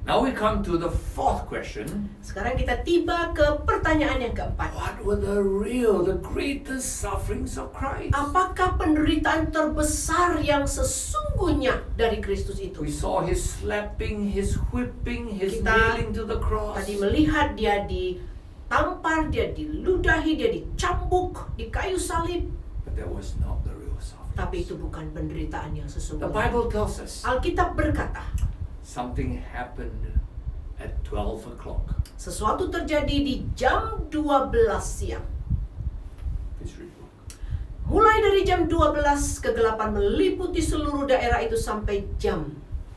Now we come to the fourth question. Sekarang kita tiba ke pertanyaan yang keempat. What were the greatest sufferings of Christ? Apakah penderitaan terbesar yang sesungguhnya dari Kristus itu? We saw his slapping, his whipping, his Kita nailing to the cross. Tadi melihat dia ditampar, dia diludahi, dia dicambuk di kayu salib. But that was not the real suffering. Tapi itu bukan penderitaan yang The sesungguhnya. Bible tells us Alkitab berkata, something happened at 12 o'clock. sesuatu terjadi di jam 12 siang. Please read the book. Mulai dari jam 12, kegelapan meliputi seluruh daerah itu sampai jam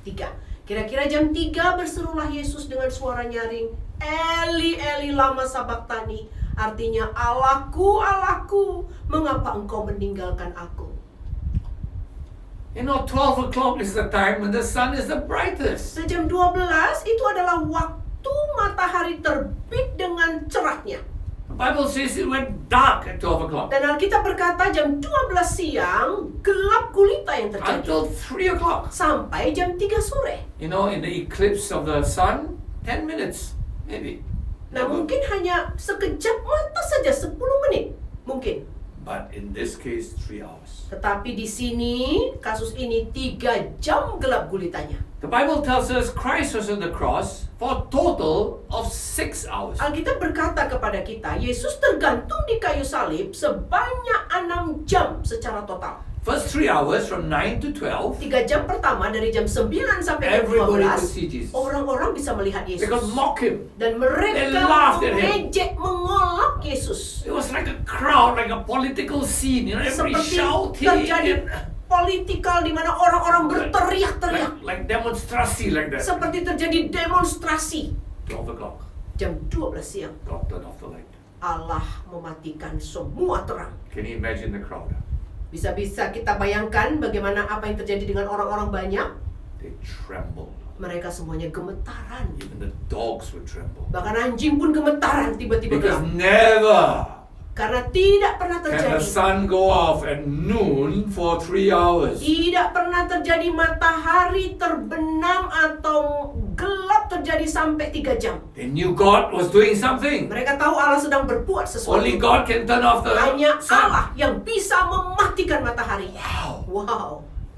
3. Kira-kira jam 3 berserulah Yesus dengan suara nyaring, Eli, Eli, lama sabachthani. Artinya, Allahku, Allahku, mengapa engkau meninggalkan aku? You know, 12 o'clock is the time when the sun is the brightest. Nah, jam 12 itu adalah waktu matahari terbit dengan cerahnya. The Bible says it went dark at 12 o'clock. Dan Alkitab berkata jam 12 siang gelap gulita yang terjadi. Until 3 o'clock. Sampai jam 3 sore. You know, in the eclipse of the sun, 10 minutes, maybe. Nah, mungkin hanya sekejap mata saja, 10 menit. Mungkin. But in this case, 3 hours. Tetapi di sini, kasus ini 3 jam gelap gulitanya. The Bible tells us Christ was on the cross for a total of 6 hours. Alkitab berkata kepada kita, Yesus tergantung di kayu salib sebanyak 6 jam secara total. First 3 hours from 9 to 12, 3 jam pertama dari jam 9 sampai jam everybody could 12, see Jesus. orang-orang bisa melihat They Yesus. could mock him. Dan They mereka laughed at him. mengejek, mengolok Yesus. It was like a crowd, like a political scene. You know, everybody Seperti shouting. terjadi politikal di mana orang-orang berteriak-teriak. Like demonstrasi like that. Seperti terjadi demonstrasi. 12 o'clock. Jam 12 siang, God turned off the light. Allah mematikan semua terang. Can you imagine the crowd? Bisa-bisa kita bayangkan bagaimana apa yang terjadi dengan orang-orang banyak. They trembled. Mereka semuanya gemetaran. Even the dogs would tremble. Bahkan anjing pun gemetaran tiba-tiba Because gelap. never Karena tidak pernah can the terjadi. sun go off at noon for 3 hours. Tidak pernah terjadi matahari terbenam atau gelap terjadi sampai 3 jam. They knew God was doing something. Mereka tahu Allah sedang berbuat sesuatu. Only God can turn off the Hanya sun. Allah yang bisa mematikan matahari. Wow. Wow.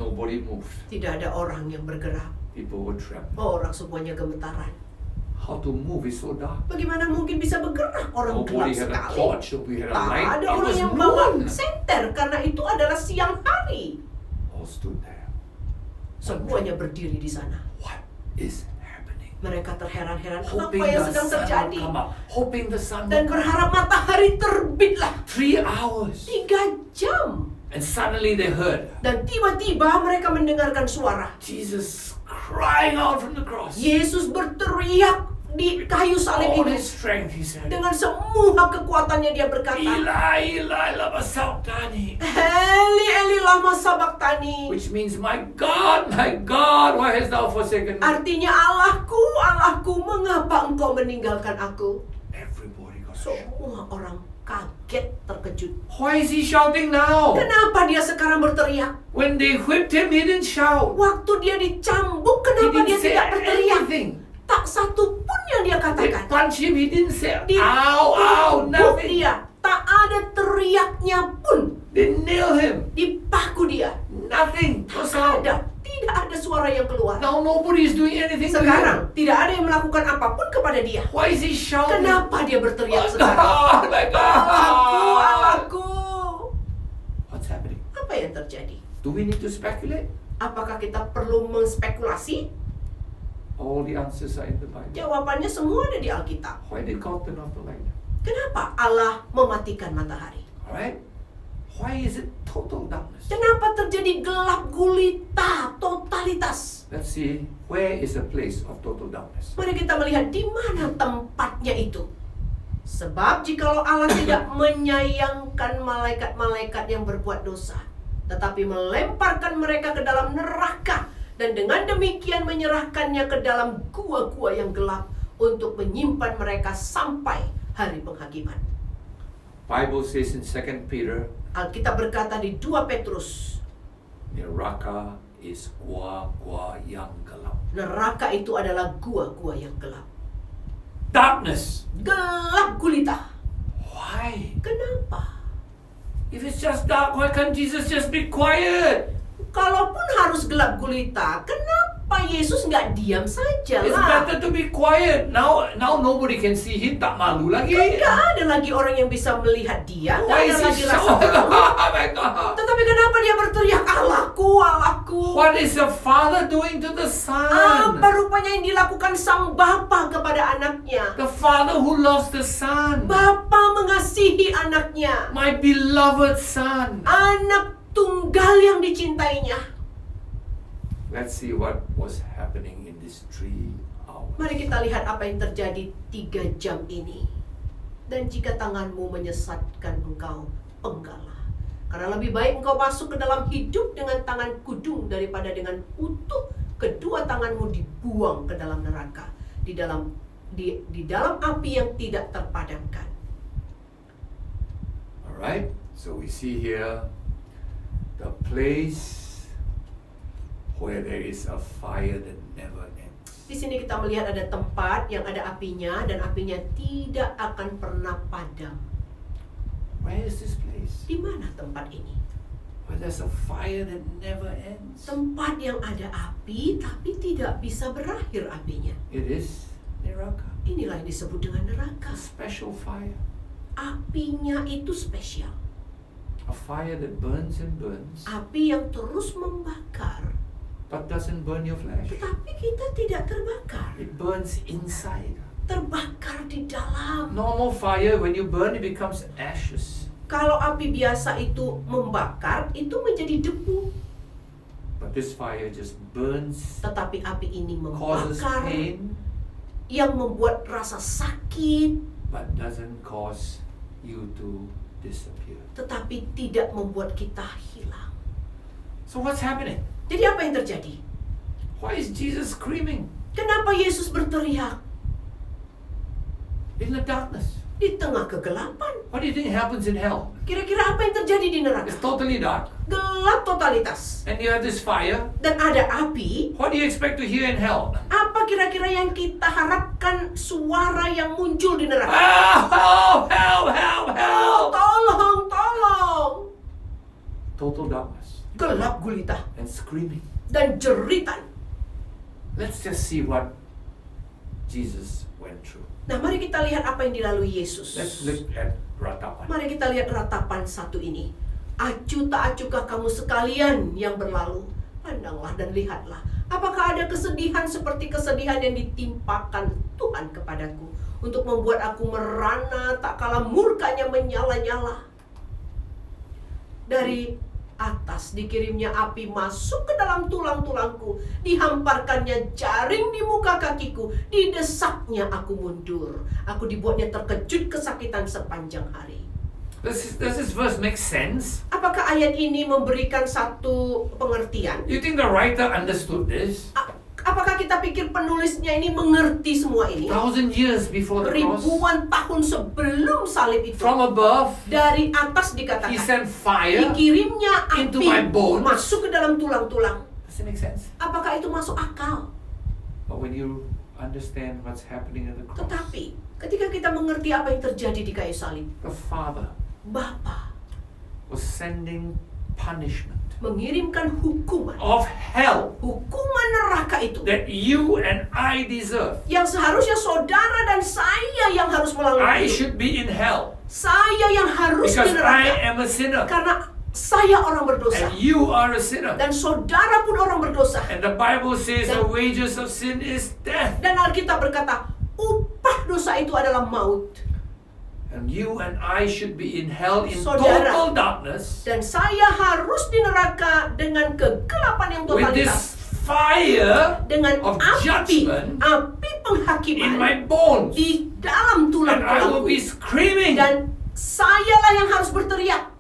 Nobody moved. Tidak ada orang yang bergerak. People would tremble. Orang semuanya gemetaran. How to move is so dark. Bagaimana mungkin bisa bergerak? Orang gelap Nobody had a sekali. torch. Nobody had a Tak light. ada It orang was yang bawa noon. senter karena itu adalah siang hari. All stood there. Semuanya berdiri di sana. What is happening? Mereka terheran-heran apa Hoping yang the sedang sun terjadi. will come up. Hoping the sun Dan will come berharap matahari terbitlah. 3 hours. 3 jam. And suddenly they heard Dan tiba-tiba mereka mendengarkan suara. Jesus crying out from the cross. Yesus berteriak di kayu salib All itu. his strength, he said. Dengan semua kekuatannya dia berkata, Eli, Eli, lama sabachthani. Eli, Eli, lama sabachthani. Which means, my God, why hast thou forsaken me? Artinya, Allahku, Allahku, mengapa engkau meninggalkan aku? Everybody got shocked. Semua orang kaget, terkejut. Why is he shouting now? Kenapa dia sekarang berteriak? When they whipped him, he didn't shout. Waktu dia dicambuk, He kenapa dia didn't say tidak berteriak? anything. Tak satu pun yang dia They katakan. punched him, he didn't say, Di ow, ow, tubuh nothing. dia, tak ada teriaknya pun. They nailed him. Di paku dia, Nothing. No tak sound. ada. Tidak ada suara yang keluar. Now nobody is doing anything to him. Sekarang, tidak ada yang melakukan apapun kepada dia. Why is he shouting? Kenapa dia berteriak My sekarang? God, my Allahku, God. Allahku. What's happening? Apa yang terjadi? Do we need to speculate? Apakah kita perlu menspekulasi? All the answers are in the Bible. Jawabannya semua ada di Alkitab. Why did God turn off the light? Kenapa Allah mematikan matahari? Alright? Why is it total darkness? Kenapa terjadi gelap gulita, totalitas? Let's see, where is the place of total darkness? Mari kita melihat di mana tempatnya itu. Sebab jikalau Allah tidak menyayangkan malaikat-malaikat yang berbuat dosa, tetapi melemparkan mereka ke dalam neraka, dan dengan demikian menyerahkannya ke dalam gua-gua yang gelap untuk menyimpan mereka sampai hari penghakiman. Bible says in 2 Peter, Alkitab berkata di 2 Petrus, neraka is gua-gua yang gelap. Neraka itu adalah gua-gua yang gelap. Darkness. Gelap gulita. Why? Kenapa? If it's just dark, why can't Jesus just be quiet? Kalaupun harus gelap gulita, kenapa Yesus nggak diam saja It's lah? better to be quiet. Now nobody can see him. Tak malu lagi. Nggak ada lagi orang yang bisa melihat dia. Nggak Why ada is lagi he rasa shouting? malu. Oh my God. Tetapi kenapa dia berteriak, Allahku, Allahku? What is the Father doing to the Son? Apa rupanya yang dilakukan sang Bapa kepada anaknya? The Father who loves the Son. Bapa mengasihi anaknya. My beloved Son. Anak tunggal yang dicintainya. Let's see what was happening in these 3 hours. Mari kita lihat apa yang terjadi 3 jam ini. Dan jika tanganmu menyesatkan engkau, penggalah. Karena lebih baik engkau masuk ke dalam hidup dengan tangan kudung daripada dengan utuh kedua tanganmu dibuang ke dalam neraka, di dalam api yang tidak terpadamkan. Alright, so we see here the place where there is a fire that never ends. Di sini kita melihat ada tempat yang ada apinya dan apinya tidak akan pernah padam. Where is this place? Di mana tempat ini? Where there's a fire that never ends. Tempat yang ada api tapi tidak bisa berakhir apinya. It is Neraka. Inilah yang disebut dengan neraka. A special fire. Apinya itu spesial. A fire that burns and burns, Api yang terus membakar, but doesn't burn your flesh. tetapi kita tidak terbakar. It burns inside. Terbakar di dalam. Normal fire, when you burn, it becomes ashes. Kalau api biasa itu membakar, itu menjadi debu. But this fire just burns, Tetapi api ini causes membakar, pain, yang membuat rasa sakit, but doesn't cause you to disappear. tetapi tidak membuat kita hilang. So what's happening? Jadi apa yang terjadi? Why is Jesus screaming Kenapa Yesus berteriak in the darkness? di tengah kegelapan? What do you think happens in hell? Kira-kira apa yang terjadi di neraka? It's totally dark. Gelap totalitas. And you have this fire. Dan ada api. What do you expect to hear in hell? Apa kira-kira yang kita harapkan suara yang muncul di neraka? Help! Help! Help! Help! Tolong, tolong. Total darkness Gelap gulita and screaming. dan jeritan. Let's just see what Jesus went through. Nah, mari kita lihat apa yang dilalui Yesus. Let's look at ratapan. Mari kita lihat ratapan 1 ini. Acuh tak acuhkah kamu sekalian yang berlalu? Pandanglah dan lihatlah. Apakah ada kesedihan seperti kesedihan yang ditimpakan Tuhan kepadaku, untuk membuat aku merana tak kalah murkanya menyala-nyala. Dari atas dikirimnya api masuk ke dalam tulang-tulangku, dihamparkannya jaring di muka kakiku, didesaknya aku mundur. Aku dibuatnya terkejut kesakitan sepanjang hari. Does this verse make sense? Apakah ayat ini memberikan satu pengertian? You think the writer understood this? Apakah kita pikir penulisnya ini mengerti semua ini? 1,000 years before the cross, Ribuan tahun sebelum salib itu, from above, dari atas he dikatakan, sent fire. dikirimnya into api my bones. masuk ke dalam tulang-tulang. Does it make sense? Apakah itu masuk akal? But when you understand what's happening at the cross, Tetapi ketika kita mengerti apa yang terjadi di kayu salib, the Father Bapa was sending punishment mengirimkan hukuman, of hell hukuman neraka itu, that you and I deserve. yang seharusnya saudara dan saya yang harus I melalui. should be in hell Saya yang harus because di I neraka, am a sinner karena saya orang berdosa and you are a sinner. dan saudara pun orang berdosa. And the Bible says the wages of sin is death. Dan Alkitab berkata, upah dosa itu adalah maut. And you and I should be in hell in Saudara. total darkness Dan saya harus di neraka dengan kegelapan yang with totalitas, this fire dengan of api judgment in penghakiman my bones. di dalam And I will be tulang-tulangku. screaming. Dan sayalah yang harus berteriak.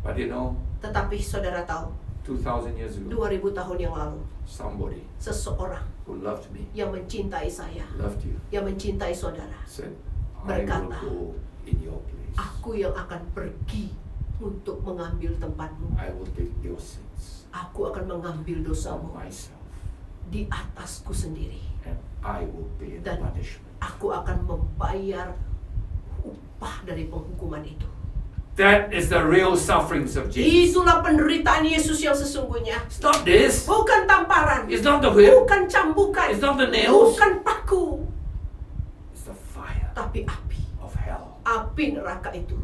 But you know, Tetapi saudara tahu, 2,000 years ago, 2000 tahun yang lalu, somebody seseorang who loved me, yang mencintai saya, loved you, yang mencintai saudara, said, I will berkata, go in your place. aku yang akan pergi untuk mengambil tempatmu. I will take your sins Aku akan mengambil on dosamu. myself. di atasku sendiri. and I will pay the Dan punishment. aku akan membayar upah dari penghukuman itu. That is the real sufferings of Jesus. Itulah penderitaan Yesus yang sesungguhnya. It's not this. Bukan tamparan, It's not the whip. bukan cambukan, It's not the nails. bukan paku, It's the fire tapi api. of hell Api neraka itu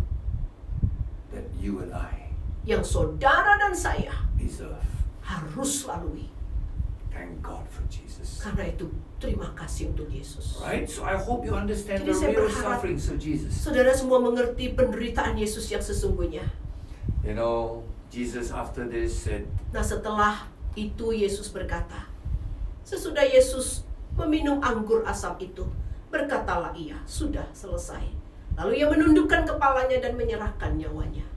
that you and I yang saudara dan saya deserve. harus lalui. Thank God for Jesus. Karena itu terima kasih untuk Yesus. Right? So I hope you understand Jadi the saya real berharap sufferings of Jesus. Saudara semua mengerti penderitaan Yesus yang sesungguhnya. You know, Jesus after this said, Nah, setelah itu Yesus berkata, sesudah Yesus meminum anggur asam itu, berkatalah ia, sudah selesai. Lalu ia menundukkan kepalanya dan menyerahkan nyawanya.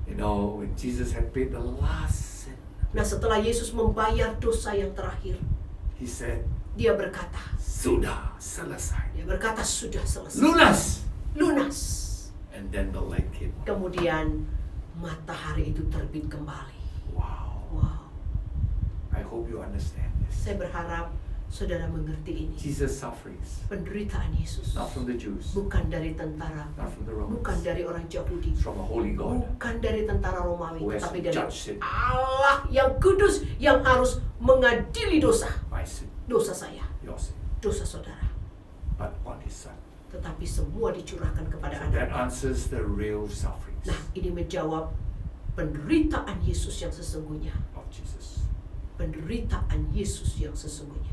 you know, when Jesus had paid the last sin, Nah, setelah Yesus membayar dosa yang terakhir, he said, dia berkata, sudah selesai. dia berkata sudah selesai. Lunas! Lunas. And then the light came on. Kemudian matahari itu terbit kembali. Wow. Wow. I hope you understand this. Saya berharap saudara mengerti ini. Jesus' sufferings, Penderitaan Yesus not from the Jews, bukan dari tentara, not from the bukan Romans, dari orang Yahudi, it's from a holy God bukan dari tentara Romawi, who has tetapi to dari judge sin, Allah yang kudus yang harus mengadili dosa. my sin, Dosa saya, your sin, dosa saudara. but on his son. Tetapi semua dicurahkan kepada So that anak. answers the real sufferings Nah, ini menjawab penderitaan Yesus yang sesungguhnya. of Jesus. Penderitaan Yesus yang sesungguhnya.